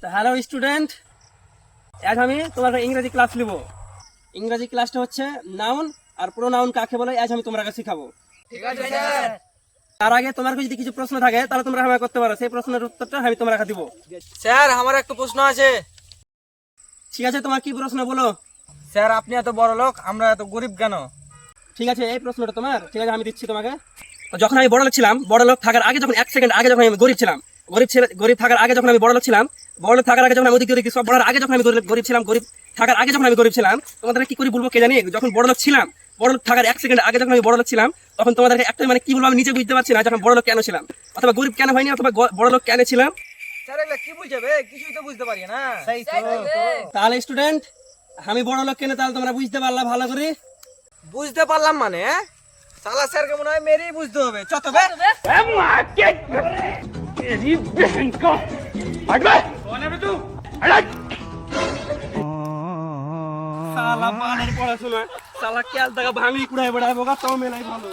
তো hello student, আজ আমি তোমার ইংরেজি ক্লাস নিব। ইংরেজি ক্লাসটা হচ্ছে নাউন আর প্রোনাউন কাকে বলে, আজ আমি তোমার কাছে শিখাবো। ঠিক আছে স্যার। তার আগে তোমার যদি কিছু প্রশ্ন থাকে তাহলে তোমরা আমাকে করতে পারো, সেই প্রশ্নের উত্তরটা আমি তোমার কাছে দিব। স্যার আমার একটা প্রশ্ন আছে। ঠিক আছে, তোমার কি প্রশ্ন বলো। স্যার আপনি এত বড় লোক, আমরা এত গরিব কেন? ঠিক আছে, এই প্রশ্নটা তোমার, ঠিক আছে আমি দিচ্ছি তোমাকে। যখন আমি বড় লোক ছিলাম, বড় লোক থাকার আগে, যখন 1 সেকেন্ড আগে যখন আমি গরিব ছিলাম, গরিব থাকার আগে যখন আমি বড় লোক ছিলাম, বড় লোক থাকার আগে যখন আমি ওদিকে ওদিকে সব বলার আগে যখন আমি গরিব ছিলাম, গরিব থাকার আগে যখন আমি গরিব ছিলাম, তোমাদের কি করে বলবো কে জানি। যখন বড় লোক ছিলাম, বড় লোক থাকার 1 সেকেন্ড আগে যখন আমি বড় লোক ছিলাম, তখন তোমাদেরকে একটাই মানে কি বলবো আমি নিজে বুঝতে পারছি না, যখন বড় লোক কেন ছিলাম, অথবা গরিব কেন হয়নি, অথবা বড় লোক কেন ছিলাম। স্যার এগুলা কি বুঝাবে? কিছুই তো বুঝতে পারি না। তাহলে স্টুডেন্ট, আমি বড় লোক কেন তাহলে তোমরা বুঝতে পারলা ভালো করে। বুঝতে পারলাম মানে সালা স্যারকে মনে হয় মেরেই বুঝতে হবে। চত বে। সালা বালের পড়াশোনা, সালা কেল টাকা ভাঙি কুড়াই বেড়াবো, তাও মেলাই ভালো।